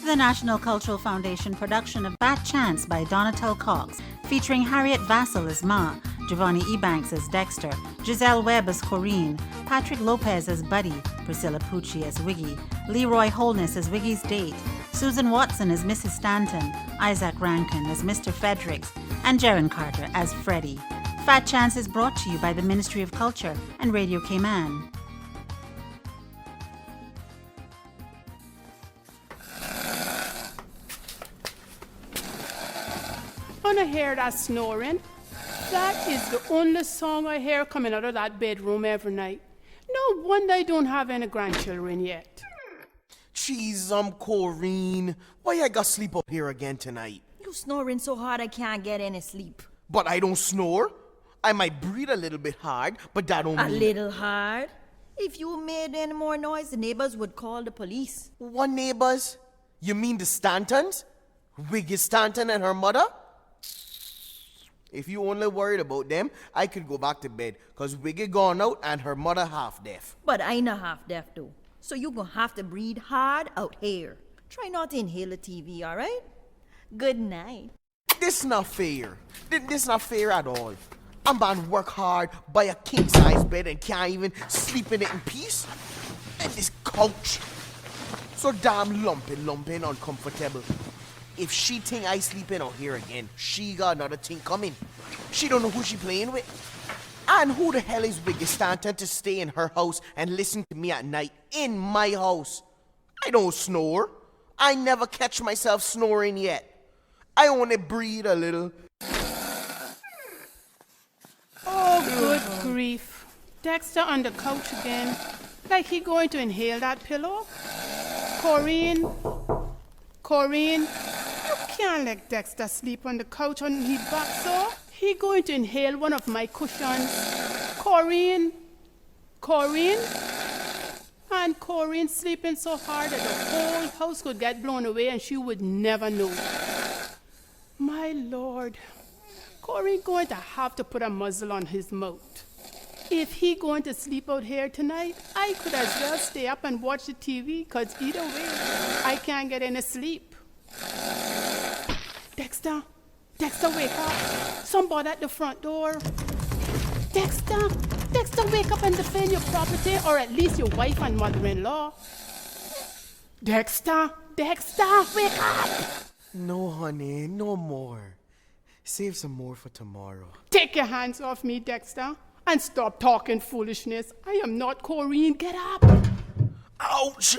the National Cultural Foundation production of Bat Chance by Donatel Cox, featuring Harriet Vassell as Ma, Giovanni Ebanks as Dexter, Giselle Webb as Corinne, Patrick Lopez as Buddy, Priscilla Pucci as Wiggy, Leroy Holness as Wiggy's date, Susan Watson as Mrs. Stanton, Isaac Rankin as Mr. Fredericks, and Jaron Carter as Freddie. Fat Chance is brought to you by the Ministry of Culture and Radio Cayman. I hear that snoring. That is the only song I hear coming out of that bedroom every night. No wonder I don't have any grandchildren yet. Jeez, Corinne. Why I got sleep up here again tonight? You snoring so hard I can't get any sleep. But I don't snore. I might breathe a little bit hard, but that don't mean... A little hard? If you made any more noise, the neighbors would call the police. What neighbors? You mean the Stantons? Wiggy Stanton and her mother? If you only worried about them, I could go back to bed, because Wiggy gone out and her mother half deaf. But I not half deaf though. So you gonna have to breathe hard out here. Try not to inhale the TV, alright? Good night. This not fair. This not fair at all. I'm about to work hard, buy a king-size bed and can't even sleep in it in peace. And this couch, so damn lumping, uncomfortable. If she think I sleep in out here again, she got another thing coming. She don't know who she playing with. And who the hell is Wiggy Stanton to stay in her house and listen to me at night in my house? I don't snore. I never catch myself snoring yet. I only breathe a little. Oh, good grief. Dexter on the couch again. Like he going to inhale that pillow? Corinne, you can't let Dexter sleep on the couch on his back, so he going to inhale one of my cushions. Corinne, and Corinne sleeping so hard that the whole house could get blown away and she would never know. My Lord, Corinne going to have to put a muzzle on his mouth. If he going to sleep out here tonight, I could as well stay up and watch the TV, because either way, I can't get any sleep. Dexter, wake up. Somebody at the front door. Dexter, wake up and defend your property, or at least your wife and mother-in-law. Dexter, wake up. No, honey, no more. Save some more for tomorrow. Take your hands off me, Dexter. And stop talking foolishness. I am not Corinne. Get up. Ouch!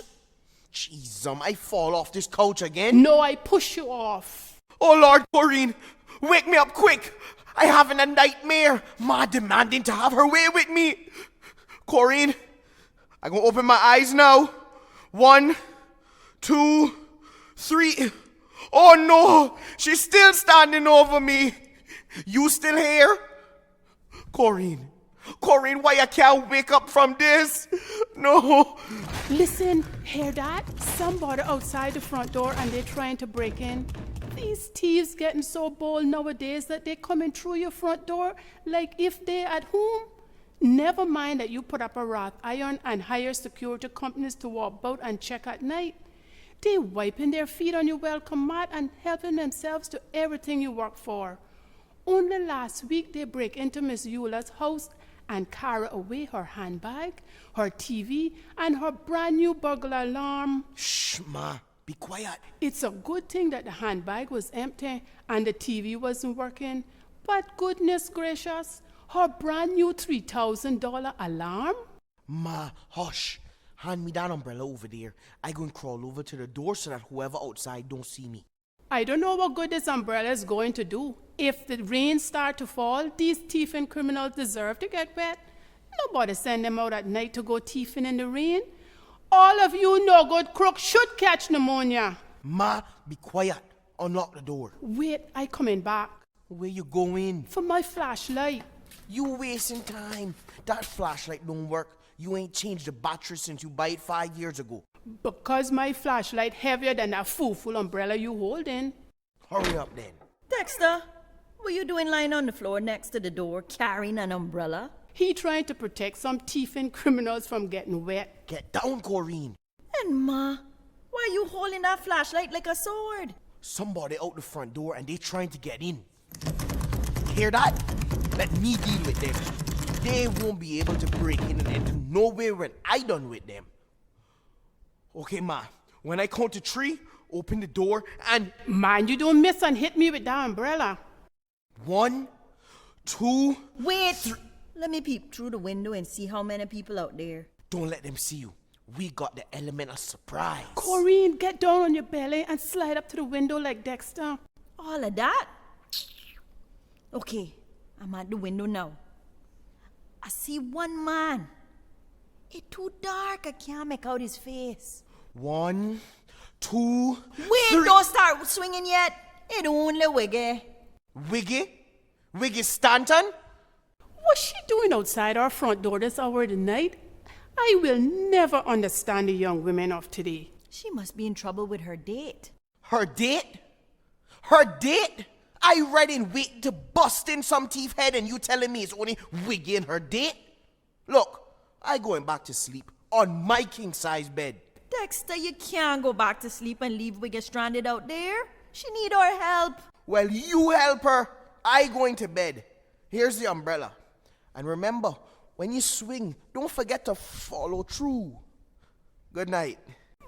Jeez, I fall off this couch again. No, I push you off. Oh, Lord, Corinne, wake me up quick. I having a nightmare. Ma demanding to have her way with me. Corinne, I'm gonna open my eyes now. 1, 2, 3. Oh, no, she's still standing over me. You still here? Corinne, why I can't wake up from this? No. Listen, hear that? Somebody outside the front door and they're trying to break in. These thieves getting so bold nowadays that they coming through your front door like if they at home. Never mind that you put up a wrought iron and hire security companies to walk about and check at night. They wiping their feet on your welcome mat and helping themselves to everything you work for. Only last week, they break into Miss Eula's house and carry away her handbag, her TV, and her brand new burglar alarm. Shh, Ma, be quiet. It's a good thing that the handbag was empty and the TV wasn't working. But goodness gracious, her brand new $3,000 alarm? Ma, hush. Hand me that umbrella over there. I go and crawl over to the door so that whoever outside don't see me. I don't know what good this umbrella is going to do. If the rain start to fall, these thieving criminals deserve to get wet. Nobody send them out at night to go thieving in the rain. All of you no good crooks should catch pneumonia. Ma, be quiet. Unlock the door. Wait, I coming back. Where you going? For my flashlight. You wasting time. That flashlight don't work. You ain't changed the battery since you bought it 5 years ago. Because my flashlight heavier than that fool umbrella you holding. Hurry up then. Dexter, what you doing lying on the floor next to the door carrying an umbrella? He trying to protect some thieving criminals from getting wet. Get down, Corinne. And Ma, why Why are you holding that flashlight like a sword? Somebody out the front door and they trying to get in. Hear that? Let me deal with them. They won't be able to break in and enter nowhere when I done with them. Okay, Ma. When I count to 3, open the door and... Man, you don't miss and hit me with that umbrella. 1, 2... Wait! Let me peep through the window and see how many people out there. Don't let them see you. We got the element of surprise. Corinne, get down on your belly and slide up to the window like Dexter. All of that? Okay, I'm at the window now. I see one man. It's too dark, I can't make out his face. 1, 2... Wait, 3... don't start swinging yet. It only Wiggy. Wiggy? Wiggy Stanton? What's she doing outside our front door this hour of the night? I will never understand the young women of today. She must be in trouble with her date. Her date? Her date? I ready and waiting to bust in some thief head and you telling me it's only Wiggy and her date? Look, I going back to sleep on my king-size bed. Dexter, you can't go back to sleep and leave Wiggy stranded out there. She need our help. Well, you help her. I going to bed. Here's the umbrella. And remember, when you swing, don't forget to follow through. Good night.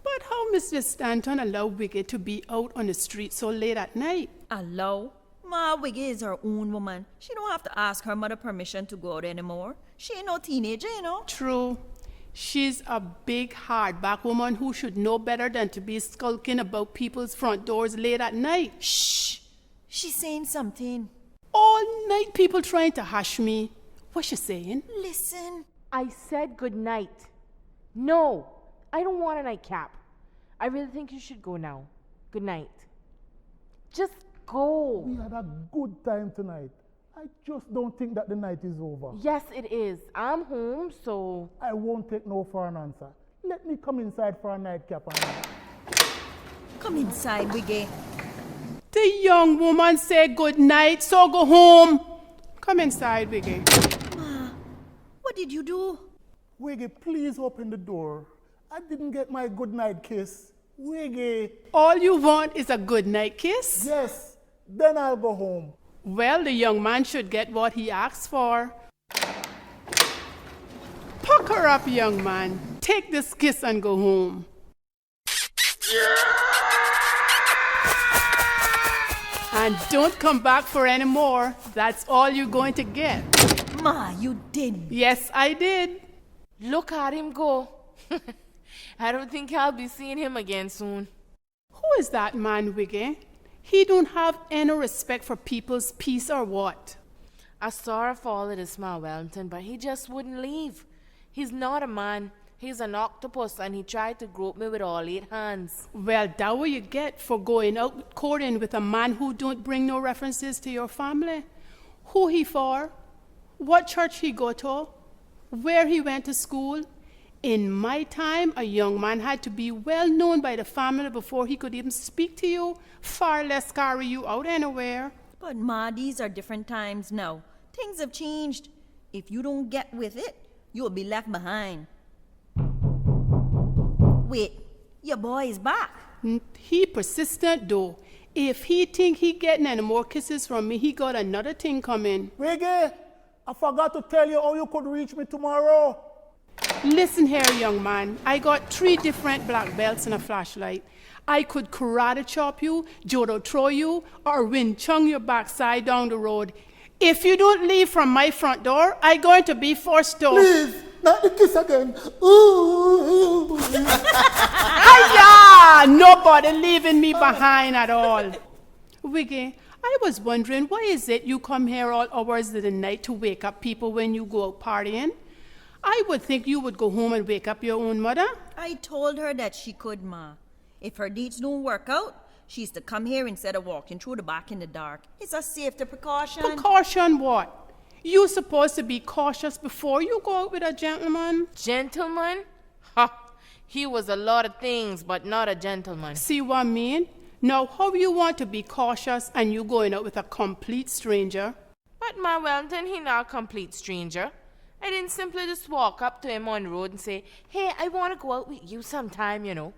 But how Mr. Stanton allow Wiggy to be out on the street so late at night? Allow? Ma, Wiggy is her own woman. She don't have to ask her mother permission to go out anymore. She ain't no teenager, you know. True. She's a big, hardback woman who should know better than to be skulking about people's front doors late at night. Shh! She's saying something. All night people trying to hush me. What's she saying? Listen. I said good night. No, I don't want a nightcap. I really think you should go now. Good night. Just go. We had a good time tonight. I just don't think that the night is over. Yes, it is. I'm home, so... I won't take no for an answer. Let me come inside for a nightcap. Come inside, Wiggy. The young woman said good night, so go home. Come inside, Wiggy. Ma, what did you do? Wiggy, please open the door. I didn't get my good night kiss. Wiggy. All you want is a good night kiss? Yes, then I'll go home. Well, the young man should get what he asked for. Pucker up, young man. Take this kiss and go home. And don't come back for any more. That's all you're going to get. Ma, you didn't. Yes, I did. Look at him go. I don't think I'll be seeing him again soon. Who is that man, Wiggy? He don't have any respect for people's peace or what? I saw her fall at his small Wellington, but he just wouldn't leave. He's not a man. He's an octopus, and he tried to grope me with all 8 hands. Well, that what you get for going out courting with a man who don't bring no references to your family. Who he for? What church he go to? Where he went to school? In my time, a young man had to be well known by the family before he could even speak to you, far less carry you out anywhere. But Ma, these are different times now. Things have changed. If you don't get with it, you'll be left behind. Wait, your boy is back. He persistent though. If he think he getting any more kisses from me, he got another thing coming. Wiggy, I forgot to tell you how you could reach me tomorrow. Listen here, young man. I got 3 different black belts and a flashlight. I could karate chop you, judo throw you, or wing chun your backside down the road. If you don't leave from my front door, I'm going to be forced to... Please, not the kiss again. Ooh. Hiya! Nobody leaving me behind at all. Wiggy, I was wondering, why is it you come here all hours of the night to wake up people when you go out partying? I would think you would go home and wake up your own mother. I told her that she could, Ma. If her dates don't work out, she's to come here instead of walking through the back in the dark. It's a safety precaution. Precaution what? You supposed to be cautious before you go out with a gentleman. Gentleman? Ha! He was a lot of things, but not a gentleman. See what I mean? Now, how you want to be cautious and you going out with a complete stranger? But my Wellington, he not a complete stranger. I didn't simply just walk up to him on the road and say, hey, I want to go out with you sometime, you know.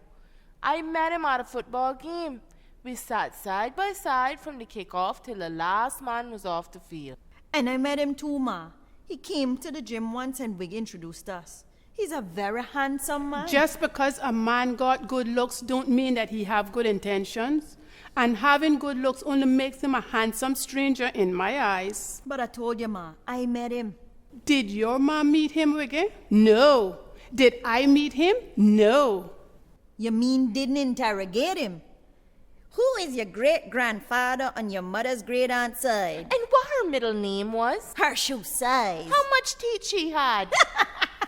I met him at a football game. We sat side by side from the kickoff till the last man was off the field. And I met him too, Ma. He came to the gym once and Wig introduced us. He's a very handsome man. Just because a man got good looks don't mean that he have good intentions. And having good looks only makes him a handsome stranger in my eyes. But I told you, Ma, I met him. Did your mom meet him, Wiggy? No. Did I meet him? No. You mean didn't interrogate him? Who is your great-grandfather on your mother's great-aunt's side? And what her middle name was? Her shoe size. How much teeth she had?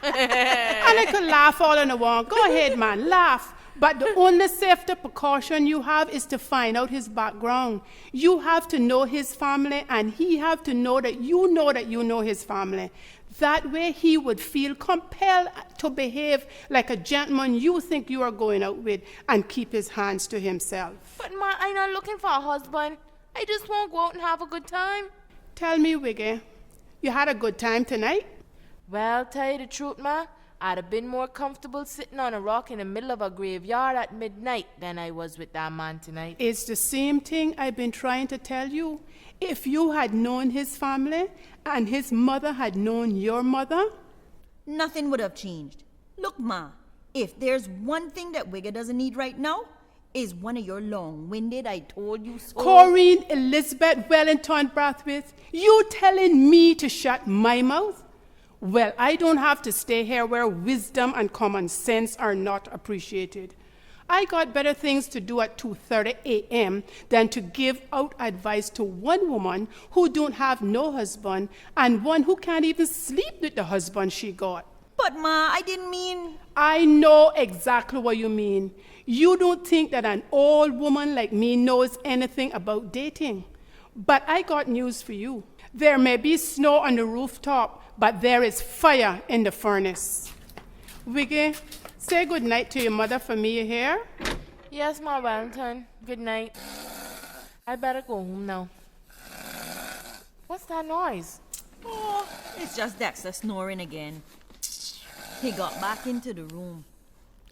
And I could laugh all in a one. Go ahead, man, laugh. But the only safety precaution you have is to find out his background. You have to know his family, and he have to know that you know his family. That way he would feel compelled to behave like a gentleman you think you are going out with and keep his hands to himself. But Ma, I'm not looking for a husband. I just want to go out and have a good time. Tell me, Wiggy, you had a good time tonight? Well, tell you the truth, Ma, I'd have been more comfortable sitting on a rock in the middle of a graveyard at midnight than I was with that man tonight. It's the same thing I've been trying to tell you. If you had known his family and his mother had known your mother, Nothing would have changed. Look, Ma, if there's one thing that Wigger doesn't need right now, is one of your long-winded I told you so. Corinne Elizabeth Wellington Brathwaite, you telling me to shut my mouth? Well, I don't have to stay here where wisdom and common sense are not appreciated. I got better things to do at 2:30 a.m. than to give out advice to one woman who don't have no husband and one who can't even sleep with the husband she got. But, Ma, I didn't mean... I know exactly what you mean. You don't think that an old woman like me knows anything about dating. But I got news for you. There may be snow on the rooftop, but there is fire in the furnace. Wiggy, say good night to your mother for me, you hear? Yes, Ma Wellington. Good night. I better go home now. What's that noise? Oh, it's just Dexter snoring again. He got back into the room.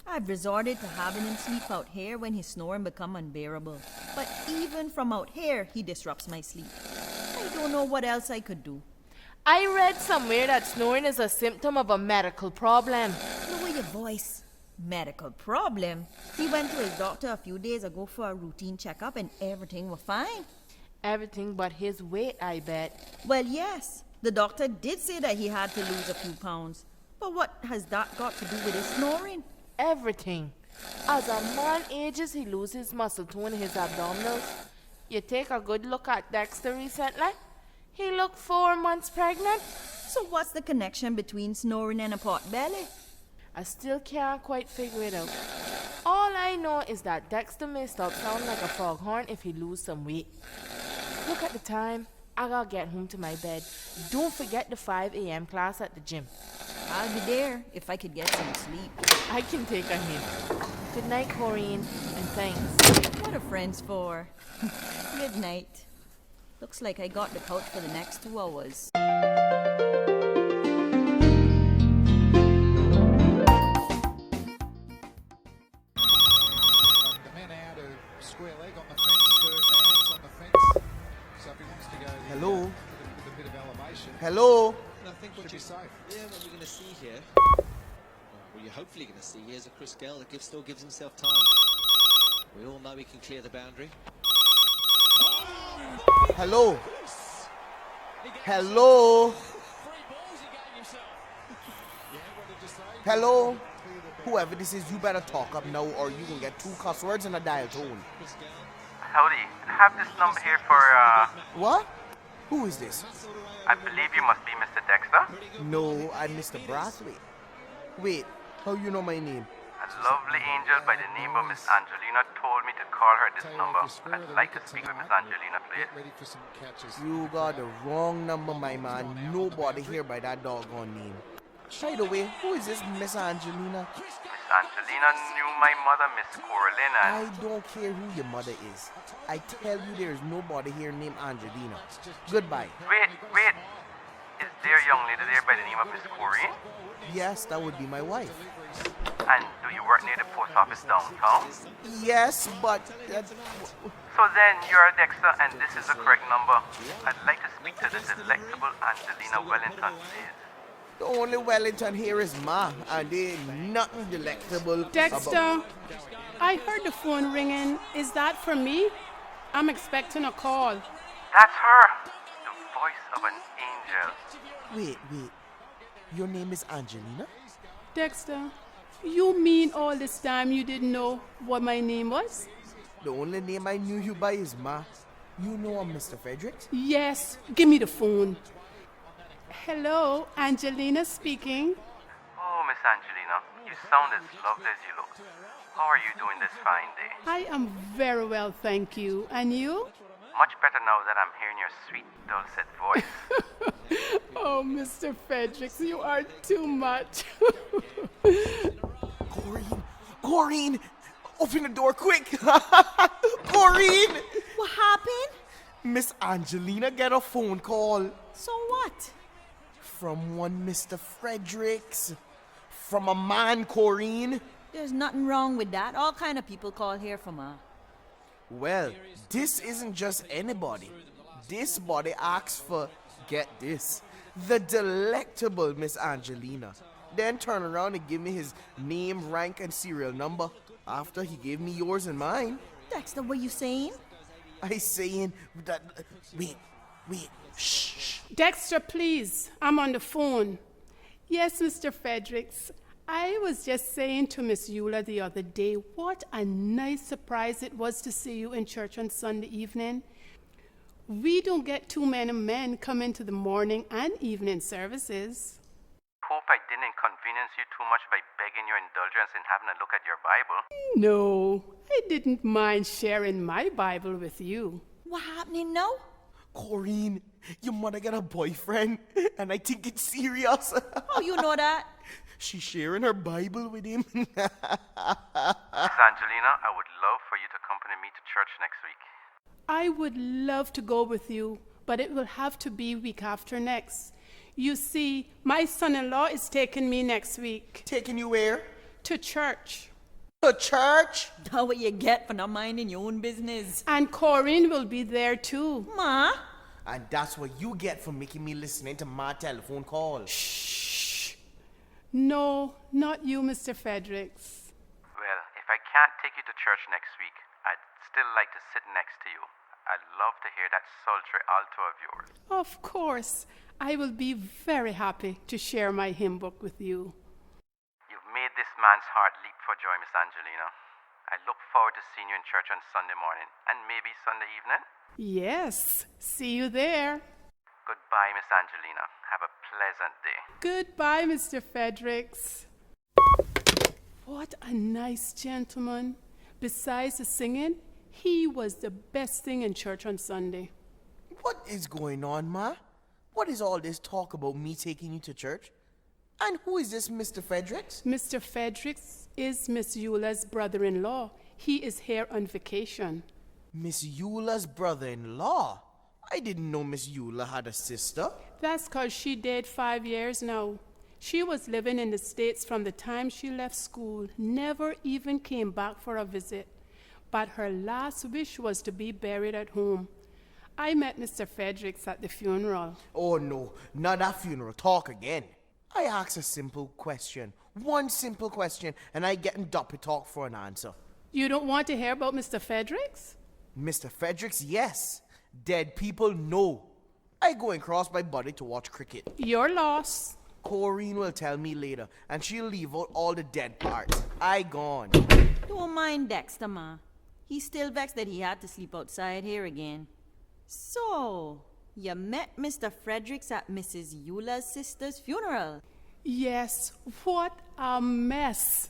I've resorted to having him sleep out here when his snoring become unbearable. But even from out here, he disrupts my sleep. I don't know what else I could do. I read somewhere that snoring is a symptom of a medical problem. Lower your voice. Medical problem? He went to his doctor a few days ago for a routine checkup and everything was fine. Everything but his weight, I bet. Well, yes. The doctor did say that he had to lose a few pounds. But what has that got to do with his snoring? Everything. As a man ages, he loses muscle tone in his abdominals. You take a good look at Dexter recently. He looked 4 months pregnant. So what's the connection between snoring and a pot belly? I still can't quite figure it out. All I know is that Dexter may stop sounding like a foghorn if he lose some weight. Look at the time. I gotta get home to my bed. Don't forget the 5 a.m. class at the gym. I'll be there if I could get some sleep. I can take a hint. Good night, Corinne, and thanks. What are friends for? Good night. Looks like I got the couch for the next 2 hours. Hello? Hello? I think what you're saying. Yeah, what you're going to see here, what you're hopefully going to see here is a Chris Gale that still gives himself time. We all know he can clear the boundary. Hello? Hello? Hello? Whoever this is, you better talk up now or you can get 2 cuss words in a dial tone. Howdy, I have this number here for, What? Who is this? I believe you must be Mr. Dexter. No, I'm Mr. Brathwaite. Wait, how you know my name? A lovely angel by the name of Miss Angelina told me to call her this number. I'd like to speak with Miss Angelina, please. You got the wrong number, my man. Nobody here by that doggone name. By the way, who is this Miss Angelina? Miss Angelina knew my mother, Miss Coraline, and I don't care who your mother is. I tell you there is nobody here named Angelina. Goodbye. wait. Is there a young lady there by the name of Miss Corrine? Yes, that would be my wife. And do you work near the post office downtown? Yes, but... So then, you're Dexter, and this is the correct number. I'd like to speak to the delectable Angelina Wellington, please. the only Wellington here is Ma, and there ain't nothing delectable Dexter, about... I heard the phone ringing. Is that for me? I'm expecting a call. That's her! The voice of an angel. Wait. Your name is Angelina? Dexter, you mean all this time you didn't know what my name was? The only name I knew you by is Ma. You know I'm Mr. Fredericks? Yes, give me the phone. Hello, Angelina speaking. Oh, Miss Angelina, you sound as lovely as you look. How are you doing this fine day? I am very well, thank you. And you? Much better now that I'm hearing your sweet, dulcet voice. Oh, Mr. Fredericks, you are too much. Corrine! Open the door quick! Corrine! What happened? Miss Angelina get a phone call So what? from one Mr. Fredericks. From a man, Corrine. There's nothing wrong with that. All kind of people call here from her. Well, this isn't just anybody. This body asks for, get this, the delectable Miss Angelina. Then turn around and give me his name, rank, and serial number after he gave me yours and mine. Dexter, what you saying? I saying that... Wait. Shh. Dexter, please. I'm on the phone. Yes, Mr. Fredericks. I was just saying to Miss Eula the other day, what a nice surprise it was to see you in church on Sunday evening. We don't get too many men come into the morning and evening services. Hope I didn't inconvenience you too much by begging your indulgence in having a look at your Bible. No, I didn't mind sharing my Bible with you. What happening now? Corrine, your mother got a boyfriend, and I think it's serious. How you know that? She's sharing her Bible with him. Miss Angelina, I would love for you to accompany me to church next week. I would love to go with you, but it will have to be week after next. You see, my son-in-law is taking me next week. Taking you where? To church. To church? That's what you get for not minding your own business. And Corinne will be there too. Ma? And that's what you get for making me listening to my telephone call. Shh. No, not you, Mr. Fredericks. Well, if I can't take you to church next week, I'd still like to sit next to you. I'd love to hear that sultry alto of yours. Of course. I will be very happy to share my hymn book with you. You've made this man's heart leap for joy, Miss Angelina. I look forward to seeing you in church on Sunday morning and maybe Sunday evening. Yes. See you there. Goodbye, Miss Angelina. Have a pleasant day. Goodbye, Mr. Fredericks. What a nice gentleman. Besides the singing, he was the best thing in church on Sunday. What is going on, Ma? What is all this talk about me taking you to church? And who is this Mr. Fredericks? Mr. Fredericks is Miss Eula's brother-in-law. He is here on vacation. Miss Eula's brother-in-law? I didn't know Miss Eula had a sister. That's 'cause she dead 5 years now. She was living in the States from the time she left school, never even came back for a visit. But her last wish was to be buried at home. I met Mr. Fredericks at the funeral. Oh no, not that funeral. Talk again. I asked a simple question. One simple question, and I get in doppy talk for an answer. You don't want to hear about Mr. Fredericks? Mr. Fredericks, yes. Dead people, no. I go and cross my body to watch cricket. Your loss. Corrine will tell me later, and she'll leave out all the dead parts. I gone. Don't mind Dexter, Ma. He's still vexed that he had to sleep outside here again. So, you met Mr. Fredericks at Mrs. Eula's sister's funeral? Yes, what a mess.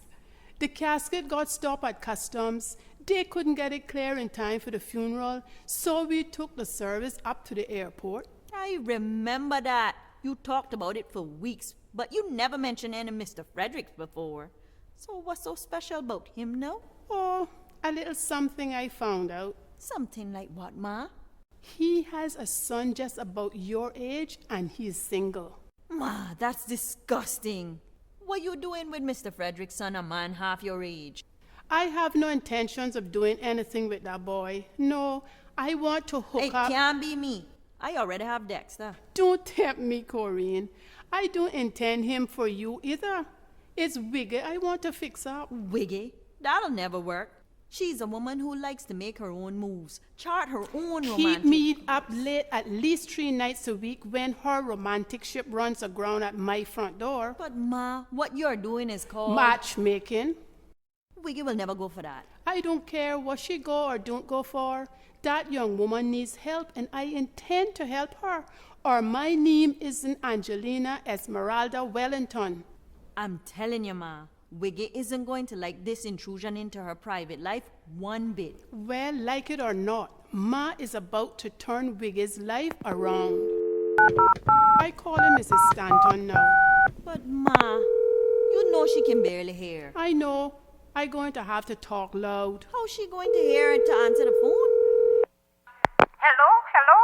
The casket got stopped at customs. They couldn't get it clear in time for the funeral, so we took the service up to the airport. I remember that. You talked about it for weeks, but you never mentioned any Mr. Fredericks before. So what's so special about him now? Oh, a little something I found out. Something like what, Ma? He has a son just about your age, and he's single. Ma, that's disgusting. What you doing with Mr. Frederick's son, a man half your age? I have no intentions of doing anything with that boy. No, I want to hook It up. can't be me. I already have Dexter. Don't tempt me, Corinne. I don't intend him for you either. It's Wiggy I want to fix up. Wiggy? That'll never work. She's a woman who likes to make her own moves, chart her own Keep romantic... me up late at least 3 nights a week when her romantic ship runs aground at my front door. But Ma, what you're doing is called... Matchmaking. Wiggy will never go for that. I don't care what she go or don't go for. That young woman needs help and I intend to help her. Or my name isn't Angelina Esmeralda Wellington. I'm telling you, Ma, Wiggy isn't going to like this intrusion into her private life one bit. Well, like it or not, Ma is about to turn Wiggy's life around. I call her Mrs. Stanton now. But Ma, you know she can barely hear. I know. I'm going to have to talk loud. How's she going to hear it to answer the phone? Hello?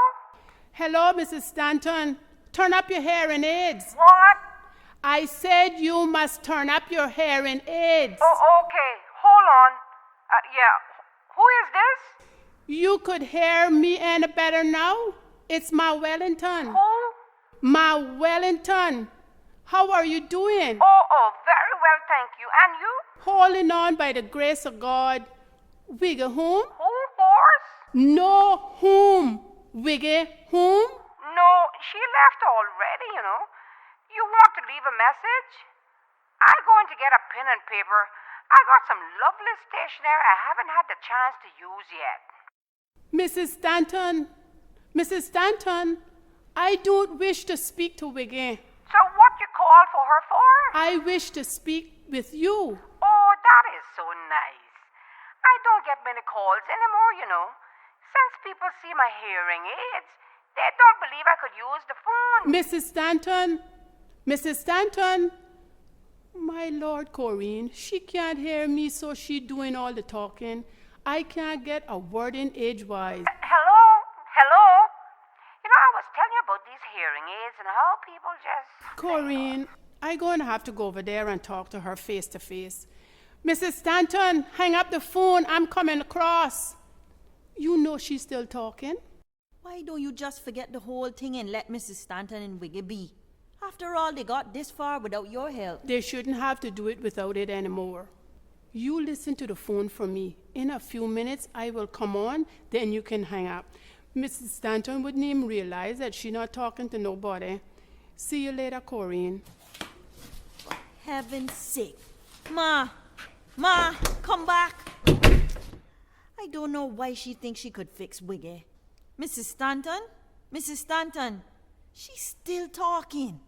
Hello, Mrs. Stanton. Turn up your hearing aids. What? I said you must turn up your hearing aids. Oh, okay. Hold on. Yeah. Who is this? You could hear me any better now? It's Ma Wellington. Who? Ma Wellington. How are you doing? Oh, very well, thank you. And you? Holding on by the grace of God. Wiggy whom? Who, horse? No, whom? Wiggy whom? No, she left already, you know. You want to leave a message? I'm going to get a pen and paper. I got some lovely stationery I haven't had the chance to use yet. Mrs. Stanton, I don't wish to speak to Wiggy. So what you call for her for? I wish to speak with you. Oh, that is so nice. I don't get many calls anymore, you know. Since people see my hearing aids, they don't believe I could use the phone. Mrs. Stanton. My Lord, Corinne, she can't hear me, so she doing all the talking. I can't get a word in edgewise. Hello? You know, I was telling you about these hearing aids and how people just... Corinne, I'm going to have to go over there and talk to her face to face. Mrs. Stanton, hang up the phone. I'm coming across. You know she's still talking. Why don't you just forget the whole thing and let Mrs. Stanton and Wiggy be? After all, they got this far without your help. They shouldn't have to do it without it anymore. You listen to the phone for me. In a few minutes, I will come on, then you can hang up. Mrs. Stanton wouldn't even realize that she's not talking to nobody. See you later, Corinne. For heaven's sake. Ma, come back. I don't know why she thinks she could fix Wiggy. Mrs. Stanton, she's still talking.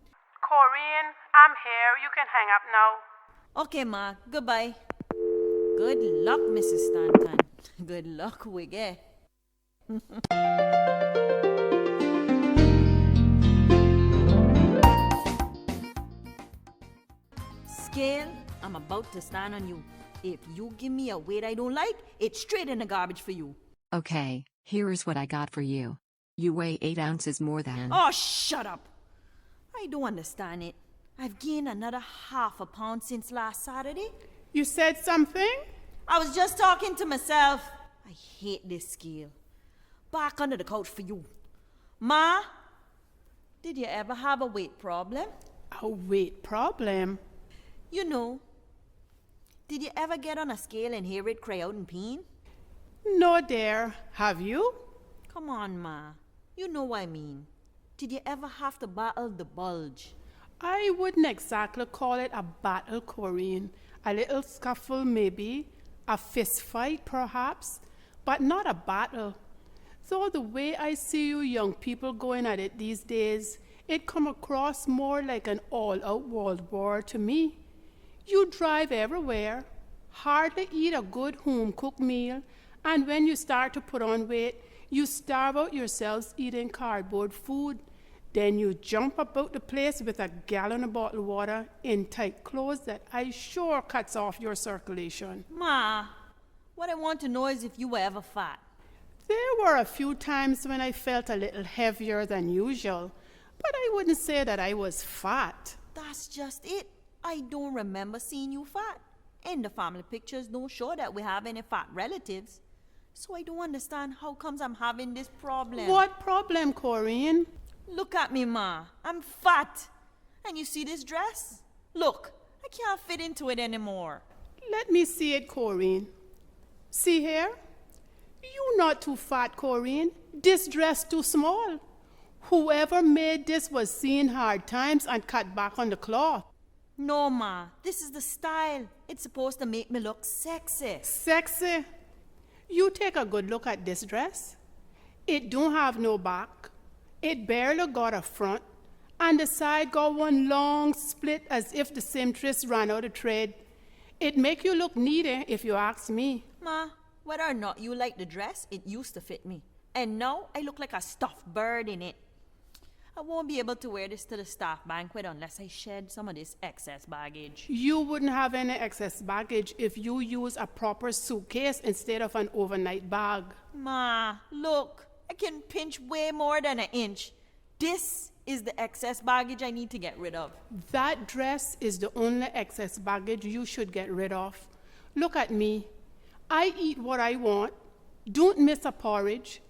Corinne, I'm here. You can hang up now. Okay, Ma, goodbye. Good luck, Mrs. Stanton. Good luck, Wiggy. Scale, I'm about to stand on you. If you give me a weight I don't like, it's straight in the garbage for you. Okay, here's what I got for you. You weigh 8 ounces more than... Oh, shut up! I don't understand it. I've gained another half a pound since last Saturday. You said something? I was just talking to myself. I hate this scale. Back under the couch for you. Ma, did you ever have a weight problem? A weight problem? You know, did you ever get on a scale and hear it cry out in pain? No, dear. Have you? Come on, Ma. You know what I mean. Did you ever have to battle the bulge? I wouldn't exactly call it a battle, Corinne. A little scuffle, maybe. A fist fight, perhaps. But not a battle. So the way I see you young people going at it these days, it come across more like an all-out world war to me. You drive everywhere, hardly eat a good home-cooked meal, and when you start to put on weight, you starve out yourselves eating cardboard food. Then you jump about the place with a gallon of bottled water in tight clothes that I sure cuts off your circulation. Ma, what I want to know is if you were ever fat. There were a few times when I felt a little heavier than usual, But I wouldn't say that I was fat. That's just it. I don't remember seeing you fat. And the family pictures don't show that we have any fat relatives. So I don't understand how comes I'm having this problem. What problem, Corinne? Look at me, Ma. I'm fat. And you see this dress? Look, I can't fit into it anymore. Let me see it, Corinne. See here? You not too fat, Corinne. This dress too small. Whoever made this was seeing hard times and cut back on the cloth. No, Ma. This is the style. It's supposed to make me look sexy. Sexy? You take a good look at this dress. It don't have no back. It barely got a front. And the side got one long split as if the seamstress ran out of thread. It make you look neater if you ask me. Ma, whether or not you like the dress, it used to fit me. And now I look like a stuffed bird in it. I won't be able to wear this to the staff banquet unless I shed some of this excess baggage. You wouldn't have any excess baggage if you use a proper suitcase instead of an overnight bag. Ma, look, I can pinch way more than an inch. This is the excess baggage I need to get rid of. That dress is the only excess baggage you should get rid of. Look at me. I eat what I want, don't miss a porridge,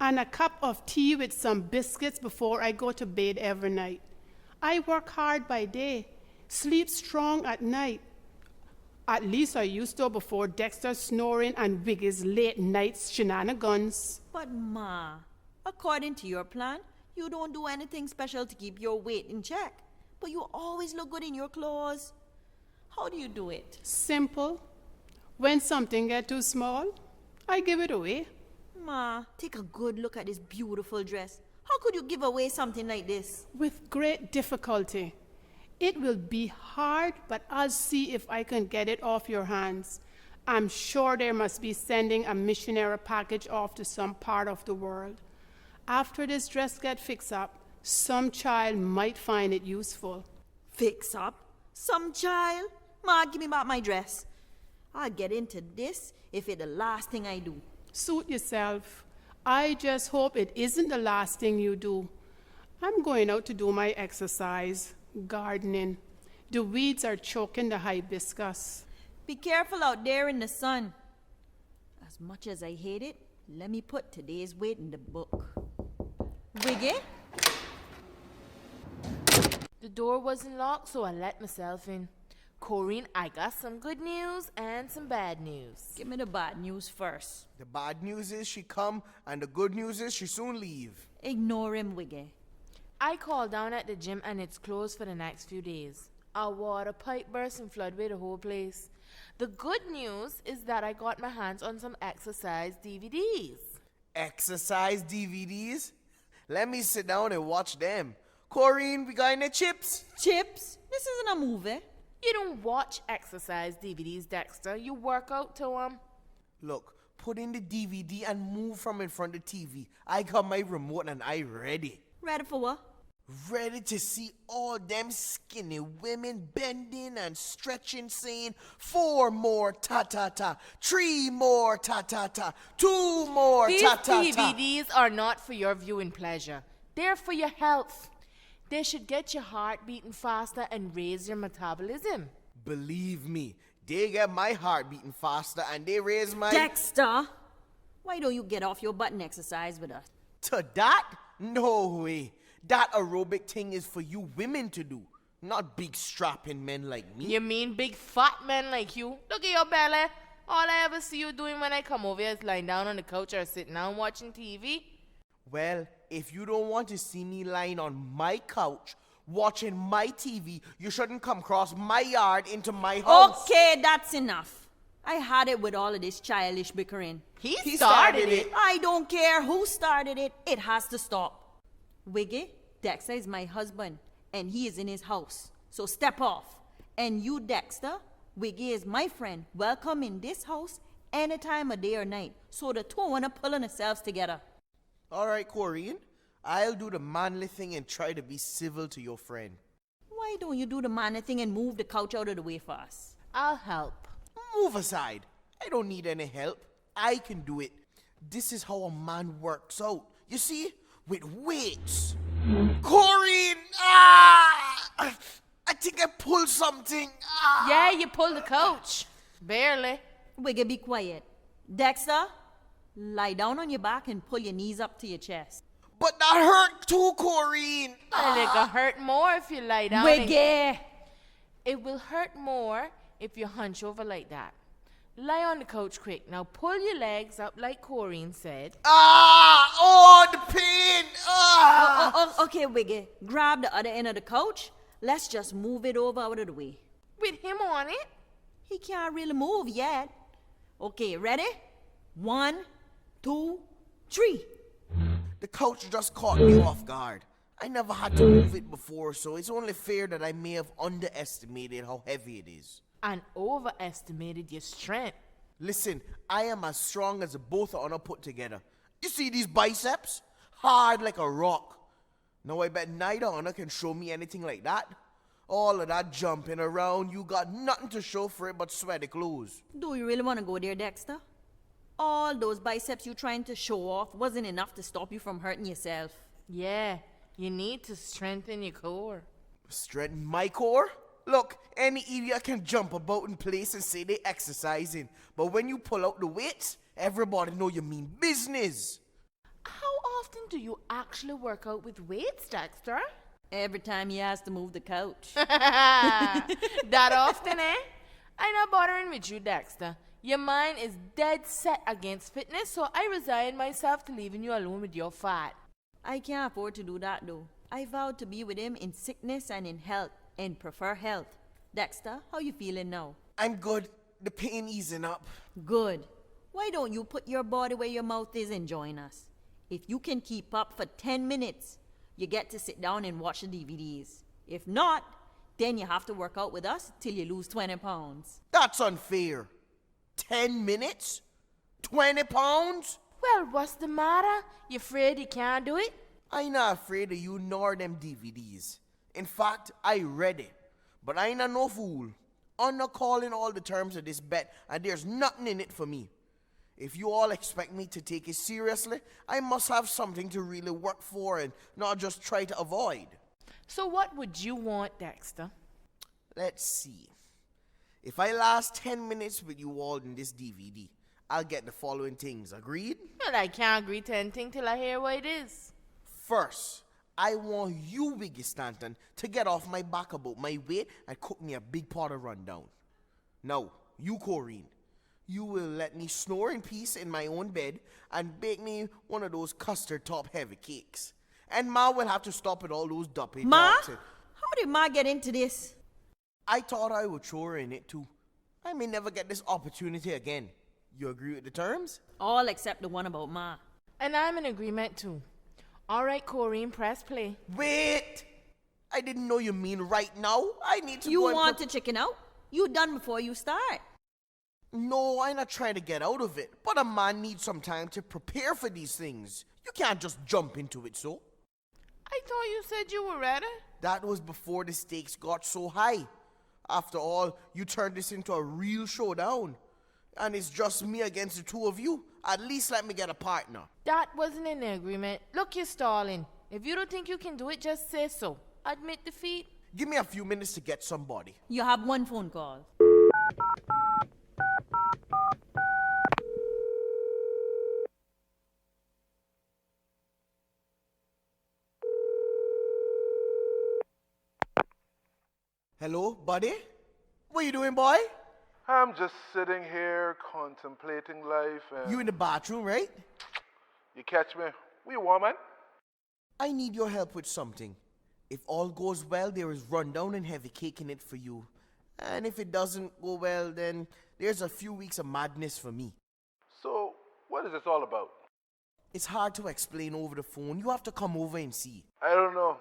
and a cup of tea with some biscuits before I go to bed every night. I work hard by day, sleep strong at night. At least I used to before Dexter's snoring and Wiggy's late night shenanigans. But Ma, according to your plan, you don't do anything special to keep your weight in check. But you always look good in your clothes. How do you do it? Simple. When something gets too small, I give it away. Ma, take a good look at this beautiful dress. How could you give away something like this? With great difficulty. It will be hard, but I'll see if I can get it off your hands. I'm sure they must be sending a missionary package off to some part of the world. After this dress gets fixed up, some child might find it useful. Fix up? Some child? Ma, give me back my dress. I'll get into this if it's the last thing I do. Suit yourself. I just hope it isn't the last thing you do. I'm going out to do my exercise, gardening. The weeds are choking the hibiscus. Be careful out there in the sun. As much as I hate it, let me put today's weight in the book. Wiggy? The door wasn't locked, so I let myself in. Corinne, I got some good news and some bad news. Give me the bad news first. The bad news is she come, and the good news is she soon leave. Ignore him, Wiggy. I called down at the gym and it's closed for the next few days. A water pipe burst and flooded the whole place. The good news is that I got my hands on some exercise DVDs. Exercise DVDs? Let me sit down and watch them. Corinne, we got any chips? Chips? This isn't a movie. You don't watch exercise DVDs, Dexter. You work out to them. Look, put in the DVD and move from in front of the TV. I got my remote and I ready. Ready for what? Ready to see all them skinny women bending and stretching, saying 4 more ta-ta-ta, 3 more ta-ta-ta, 2 more ta-ta-ta. These DVDs are not for your viewing pleasure. They're for your health. They should get your heart beating faster and raise your metabolism. Believe me, they get my heart beating faster and they raise my... Dexter! Why don't you get off your butt and exercise with us? To that? No way. That aerobic thing is for you women to do, not big strapping men like me. You mean big fat men like you? Look at your belly. All I ever see you doing when I come over here is lying down on the couch or sitting down watching TV. Well, if you don't want to see me lying on my couch watching my TV, you shouldn't come across my yard into my house. Okay, that's enough. I had it with all of this childish bickering. He started it. I don't care who started it. It has to stop. Wiggy, Dexter is my husband, and he is in his house. So step off. And you, Dexter, Wiggy is my friend. Welcome in this house any time of day or night. So the two wanna pull on themselves together. All right, Corinne. I'll do the manly thing and try to be civil to your friend. Why don't you do the manly thing and move the couch out of the way for us? I'll help. Move aside. I don't need any help. I can do it. This is how a man works out. You see? With weights. Corinne! Ah! I think I pulled something. Ah! Yeah, you pulled the coach. Barely. Wiggy, be quiet. Dexter, lie down on your back and pull your knees up to your chest. But that hurt too, Corinne. And it gonna hurt more if you lie down. and- Wiggy! It will hurt more if you hunch over like that. Lie on the couch quick. Now pull your legs up like Corinne said. Ah! Oh, the pain! Ah! Oh, okay, Wiggy. Grab the other end of the couch. Let's just move it over out of the way. With him on it. He can't really move yet. Okay, ready? 1, 2, 3. The couch just caught me off guard. I never had to move it before, so it's only fair that I may have underestimated how heavy it is. And overestimated your strength. Listen, I am as strong as the both of us put together. You see these biceps? Hard like a rock. Now I bet neither of us can show me anything like that. All of that jumping around, you got nothing to show for it but sweaty clothes. Do you really want to go there, Dexter? All those biceps you trying to show off wasn't enough to stop you from hurting yourself. Yeah, you need to strengthen your core. Strengthen my core? Look, any idiot can jump about in place and say they exercising. But when you pull out the weights, everybody know you mean business. How often do you actually work out with weights, Dexter? Every time he has to move the couch. That often, eh? I'm not bothering with you, Dexter. Your mind is dead set against fitness, so I resign myself to leaving you alone with your fat. I can't afford to do that, though. I vowed to be with him in sickness and in health, and prefer health. Dexter, how you feeling now? I'm good. The pain easing up. Good. Why don't you put your body where your mouth is and join us? If you can keep up for 10 minutes, you get to sit down and watch the DVDs. If not, then you have to work out with us till you lose 20 pounds. That's unfair. 10 minutes? 20 pounds? Well, what's the matter? You afraid you can't do it? I ain't not afraid of you nor them DVDs. In fact, I read it. But I ain't no fool. I'm not calling all the terms of this bet, and there's nothing in it for me. If you all expect me to take it seriously, I must have something to really work for and not just try to avoid. So what would you want, Dexter? Let's see. If I last 10 minutes with you all in this DVD, I'll get the following things. Agreed? Well, I can't agree to anything till I hear what it is. First, I want you, Wiggy Stanton, to get off my back about my weight and cook me a big pot of rundown. Now, you, Corinne, you will let me snore in peace in my own bed and bake me one of those custard top heavy cakes. And Ma will have to stop at all those duppy Ma? talks. How did Ma get into this? I thought I would throw her in it too. I may never get this opportunity again. You agree with the terms? All except the one about Ma. And I'm in agreement too. All right, Corinne, press play. Wait! I didn't know you mean right now. I need to You go and want to chicken out? You done before you start. No, I'm not trying to get out of it. But a man needs some time to prepare for these things. You can't just jump into it, so. I thought you said you were ready. That was before the stakes got so high. After all, you turned this into a real showdown. And it's just me against the two of you. At least let me get a partner. That wasn't in the agreement. Look, you're stalling. If you don't think you can do it, just say so. Admit defeat. Give me a few minutes to get somebody. You have one phone call. Hello, buddy? What you doing, boy? I'm just sitting here contemplating life and... You in the bathroom, right? You catch me? We woman? I need your help with something. If all goes well, there is rundown and heavy cake in it for you. And if it doesn't go well, then there's a few weeks of madness for me. So, what is this all about? It's hard to explain over the phone. You have to come over and see. I don't know.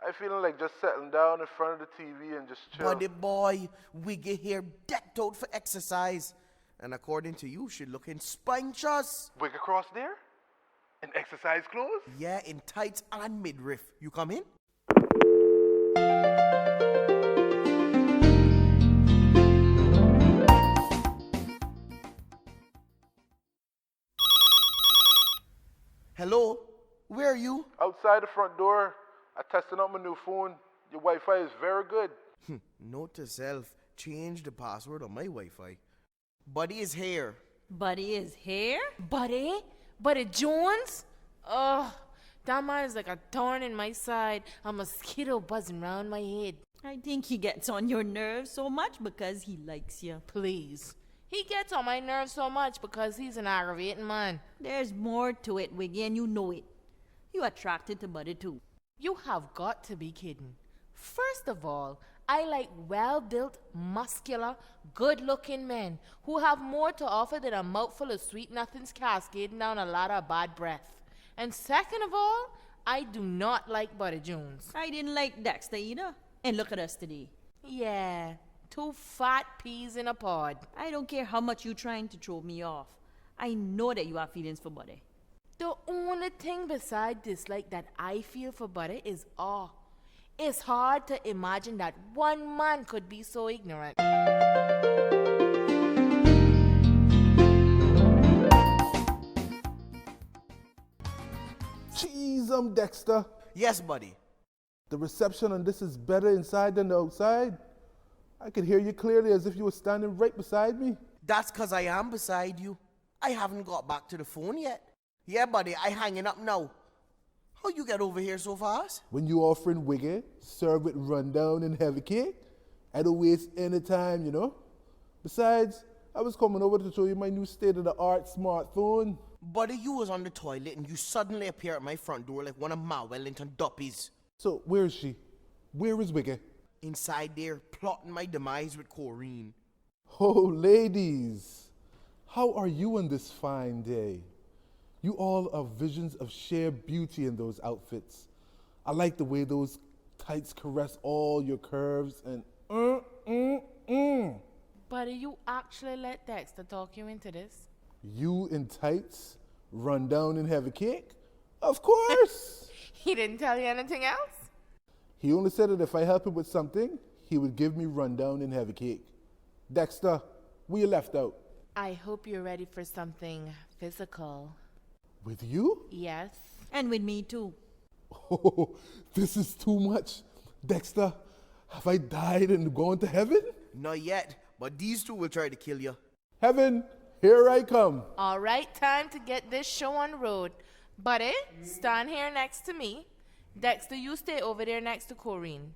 I feeling like just settling down in front of the TV and just chill. Buddy boy, we get here decked out for exercise. And according to you, should look in spineless. Wig across there? In exercise clothes? Yeah, in tights and midriff. You come in? Hello? Where are you? Outside the front door. I tested out my new phone. Your Wi-Fi is very good. Note to self, change the password on my Wi-Fi. Buddy is here. Buddy is here? Buddy? Buddy Jones? Ugh, that man is like a thorn in my side, a mosquito buzzing round my head. I think he gets on your nerves so much because he likes you. Please. He gets on my nerves so much because he's an aggravating man. There's more to it, Wiggy, and you know it. You attracted to Buddy too. You have got to be kidding. First of all, I like well-built, muscular, good-looking men who have more to offer than a mouthful of sweet nothings cascading down a lot of bad breath. And second of all, I do not like Buddy Jones. I didn't like Dexter either. And look at us today. Yeah, two fat peas in a pod. I don't care how much you're trying to throw me off. I know that you have feelings for Buddy. The only thing beside dislike that I feel for Buddy is awe. It's hard to imagine that one man could be so ignorant. Jeez, Dexter. Yes, buddy. The reception on this is better inside than the outside. I could hear you clearly as if you were standing right beside me. That's because I am beside you. I haven't got back to the phone yet. Yeah, buddy, I hanging up now. How you get over here so fast? When you offering Wiggy, serve with rundown and heavy cake, I don't waste any time, you know. Besides, I was coming over to show you my new state-of-the-art smartphone. Buddy, you was on the toilet and you suddenly appear at my front door like one of my Wellington duppies. So, where is she? Where is Wiggy? Inside there, plotting my demise with Corrine. Oh, ladies, how are you on this fine day? You all are visions of sheer beauty in those outfits. I like the way those tights caress all your curves and Buddy, you actually let Dexter talk you into this? You in tights, run down and have a cake? Of course! He didn't tell you anything else? He only said that if I help him with something, he would give me rundown and have a cake. Dexter, we left out. I hope you're ready for something physical. With you? Yes. And with me too. Oh, this is too much. Dexter, have I died and gone to heaven? Not yet, but these two will try to kill you. Heaven, here I come. All right, time to get this show on the road. Buddy, stand here next to me. Dexter, you stay over there next to Corrine.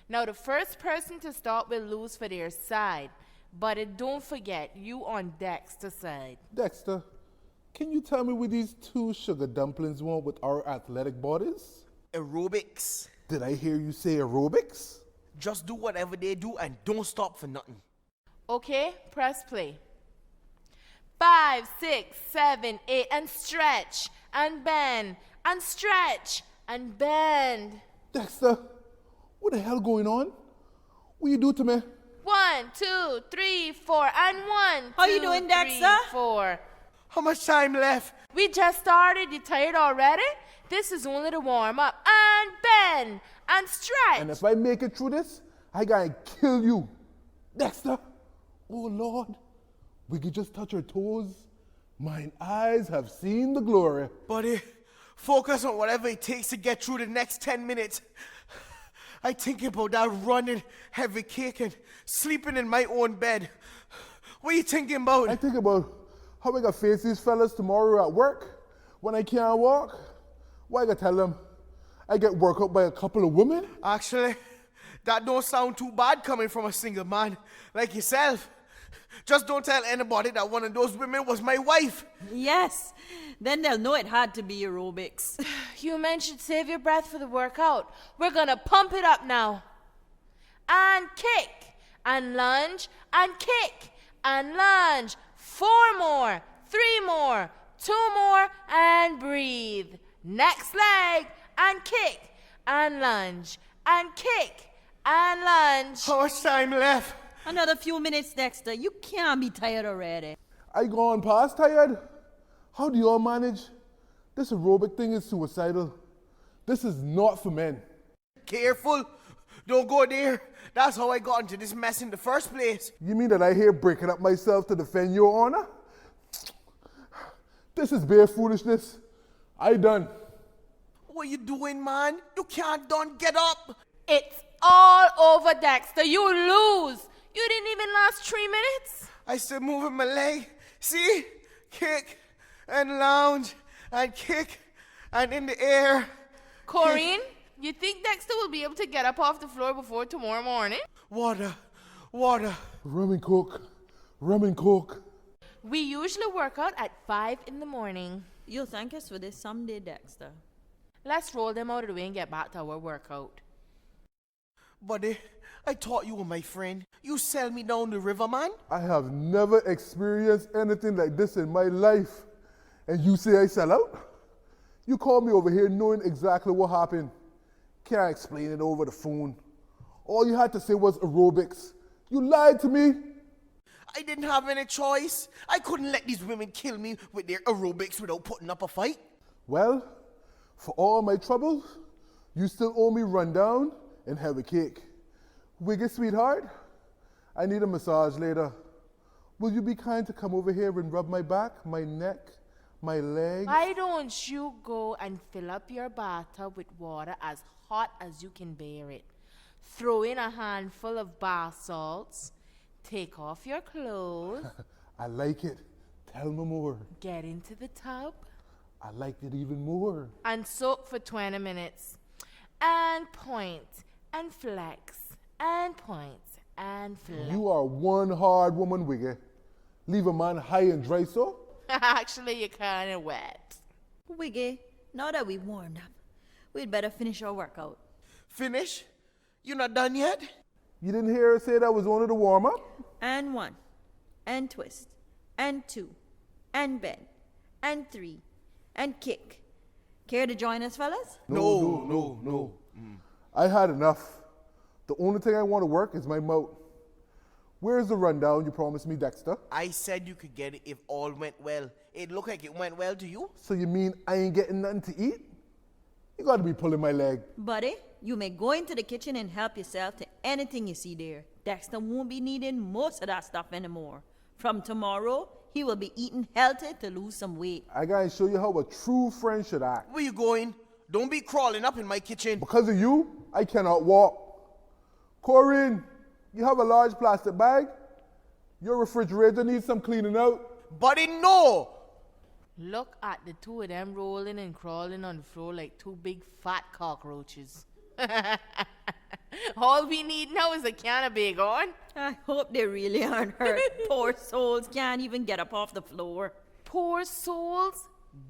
Now, the first person to start will lose for their side. Buddy, don't forget, you on Dexter's side. Dexter, can you tell me what these two sugar dumplings want with our athletic bodies? Aerobics. Did I hear you say aerobics? Just do whatever they do and don't stop for nothing. Okay, press play. 5, 6, 7, 8, and stretch, and bend, and stretch, and bend. Dexter, what the hell going on? What you do to me? 1, 2, 3, 4, and 1, How 2, you doing, 3, Dexter? 4. How much time left? We just started. You tired already? This is only the warm up. And bend, and stretch. And if I make it through this, I gotta kill you. Dexter, oh Lord, we could just touch her toes. Mine eyes have seen the glory. Buddy, focus on whatever it takes to get through the next 10 minutes. I think about that running heavy cake and sleeping in my own bed. What are you thinking about? I think about how I gotta face these fellas tomorrow at work when I can't walk. Why I gotta tell them I get worked up by a couple of women? Actually, that don't sound too bad coming from a single man like yourself. Just don't tell anybody that one of those women was my wife. Yes, then they'll know it had to be aerobics. You mentioned save your breath for the workout. We're gonna pump it up now. And kick, and lunge, and kick, and lunge. 4 more, 3 more, 2 more, and breathe. Next leg, and kick, and lunge, and kick, and lunge. How much time left? Another few minutes, Dexter. You can't be tired already. I gone past tired? How do y'all manage? This aerobic thing is suicidal. This is not for men. Careful. Don't go there. That's how I got into this mess in the first place. You mean that I here breaking up myself to defend your honor? This is bare foolishness. I done. What you doing, man? You can't done get up. It's all over, Dexter. You lose. You didn't even last 3 minutes. I still moving my leg. See? Kick and lounge and kick and in the air. Corinne, you think Dexter will be able to get up off the floor before tomorrow morning? Water. Rum and coke. We usually work out at 5 in the morning. You'll thank us for this someday, Dexter. Let's roll them out of the way and get back to our workout. Buddy, I thought you were my friend. You sell me down the river, man. I have never experienced anything like this in my life. And you say I sell out? You called me over here knowing exactly what happened. Can't explain it over the phone. All you had to say was aerobics. You lied to me. I didn't have any choice. I couldn't let these women kill me with their aerobics without putting up a fight. Well, for all my troubles, you still owe me rundown and have a cake. Wiggy, sweetheart, I need a massage later. Will you be kind to come over here and rub my back, my neck, my legs? Why don't you go and fill up your bathtub with water as hot as you can bear it? Throw in a handful of bath salts. Take off your clothes. I like it. Tell me more. Get into the tub. I like it even more. And soak for 20 minutes. And point. And flex. And point. And flex. You are one hard woman, Wiggy. Leave a man high and dry so? Actually, you're kind of wet. Wiggy, now that we've warmed up, we'd better finish our workout. Finish? You not done yet? You didn't hear her say that was only the warm-up? And 1, and twist, and 2, and bend, and 3, and kick. Care to join us, fellas? No. I had enough. The only thing I want to work is my mouth. Where's the rundown you promised me, Dexter? I said you could get it if all went well. It looked like it went well to you. So you mean I ain't getting nothing to eat? You gotta be pulling my leg. Buddy, you may go into the kitchen and help yourself to anything you see there. Dexter won't be needing most of that stuff anymore. From tomorrow, he will be eating healthy to lose some weight. I gotta show you how a true friend should act. Where you going? Don't be crawling up in my kitchen. Because of you, I cannot walk. Corinne, you have a large plastic bag? Your refrigerator needs some cleaning out. Buddy, no! Look at the two of them rolling and crawling on the floor like two big fat cockroaches. All we need now is a can of bacon. I hope they really aren't hurt. Poor souls can't even get up off the floor. Poor souls?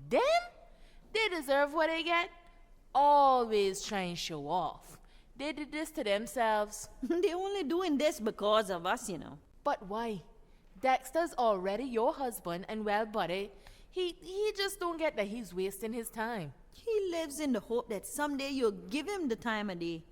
Them? They deserve what they get. Always try and show off. They did this to themselves. They're only doing this because of us, you know. But why? Dexter's already your husband, and well, buddy, he just don't get that he's wasting his time. He lives in the hope that someday you'll give him the time of day.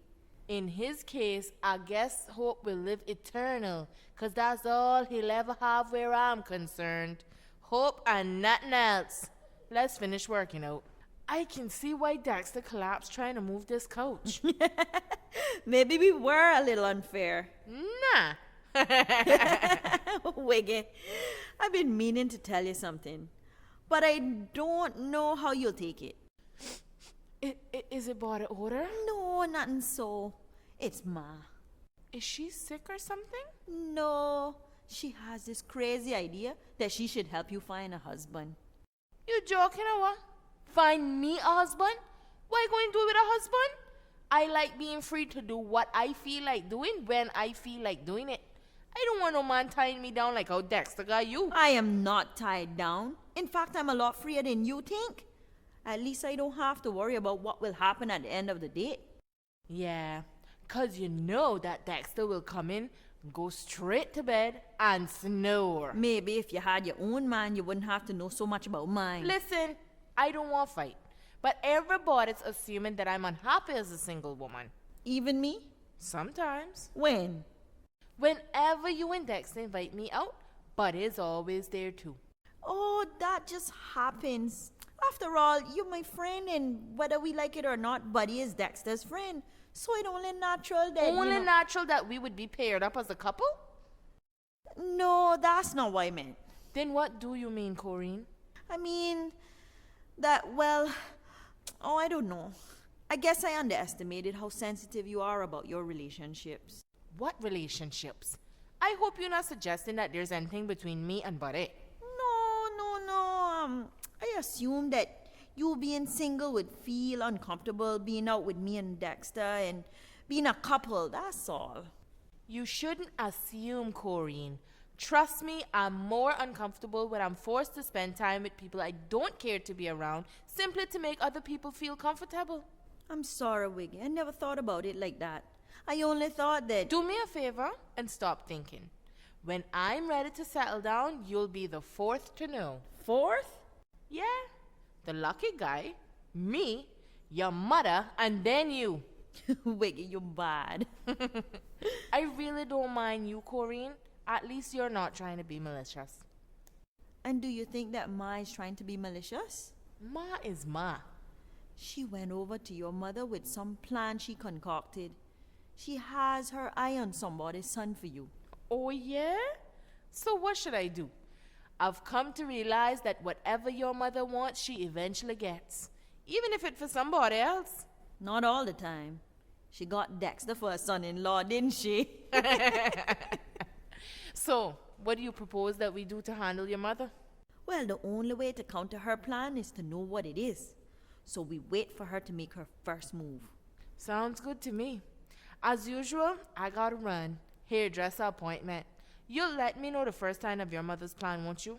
In his case, I guess hope will live eternal, 'cause that's all he'll ever have where I'm concerned. Hope and nothing else. Let's finish working out. I can see why Dexter collapsed trying to move this couch. Maybe we were a little unfair. Nah. Wiggy, I've been meaning to tell you something, but I don't know how you'll take it. Is it by the order? No, nothing so. It's Ma. Is she sick or something? No, she has this crazy idea that she should help you find a husband. You joking or what? Find me a husband? What you going to do with a husband? I like being free to do what I feel like doing when I feel like doing it. I don't want no man tying me down like how Dexter got you. I am not tied down. In fact, I'm a lot freer than you think. At least I don't have to worry about what will happen at the end of the day. Yeah, 'cause you know that Dexter will come in, go straight to bed, and snore. Maybe if you had your own man, you wouldn't have to know so much about mine. Listen, I don't want to fight, but everybody's assuming that I'm unhappy as a single woman. Even me? Sometimes. When? Whenever you and Dexter invite me out, Buddy's always there too. Oh, that just happens. After all, you're my friend, and whether we like it or not, Buddy is Dexter's friend. So it's only natural that natural that we would be paired up as a couple? No, that's not what I meant. Then what do you mean, Corinne? I mean that, well, Oh, I don't know. I guess I underestimated how sensitive you are about your relationships. What relationships? I hope you're not suggesting that there's anything between me and Buddy. No. I assume that you being single would feel uncomfortable being out with me and Dexter and being a couple, that's all. You shouldn't assume, Corrine. Trust me, I'm more uncomfortable when I'm forced to spend time with people I don't care to be around simply to make other people feel comfortable. I'm sorry, Wiggy. I never thought about it like that. I only thought that... Do me a favor and stop thinking. When I'm ready to settle down, you'll be the fourth to know. Fourth? Yeah. The lucky guy, me, your mother, and then you. Wiggy, you're bad. I really don't mind you, Corrine. At least you're not trying to be malicious. And do you think that Ma is trying to be malicious? Ma is Ma. She went over to your mother with some plan she concocted. She has her eye on somebody's son for you. Oh, yeah? So what should I do? I've come to realize that whatever your mother wants, she eventually gets. Even if it's for somebody else. Not all the time. She got Dexter for a son-in-law, didn't she? So, what do you propose that we do to handle your mother? Well, the only way to counter her plan is to know what it is. So we wait for her to make her first move. Sounds good to me. As usual, I gotta run. Hairdresser appointment. You'll let me know the first time of your mother's plan, won't you?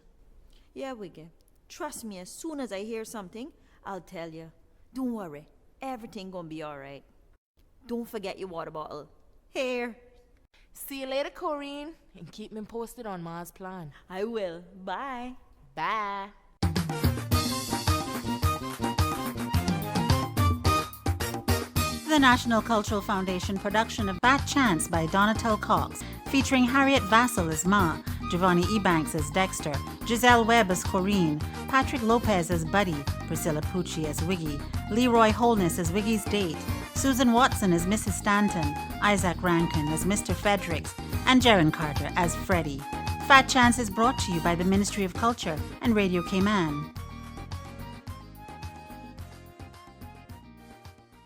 Yeah, Wiggy. Trust me, as soon as I hear something, I'll tell you. Don't worry. Everything gonna be alright. Don't forget your water bottle. Here. See you later, Corrine. And keep me posted on Ma's plan. I will. Bye. Bye. The National Cultural Foundation production of Bat Chance by Donatel Cox, featuring Harriet Vassell as Ma, Giovanni Ebanks as Dexter, Giselle Webb as Corrine, Patrick Lopez as Buddy, Priscilla Pucci as Wiggy, Leroy Holness as Wiggy's date, Susan Watson as Mrs. Stanton, Isaac Rankin as Mr. Fredericks, and Jaron Carter as Freddie. Fat Chance is brought to you by the Ministry of Culture and Radio Cayman.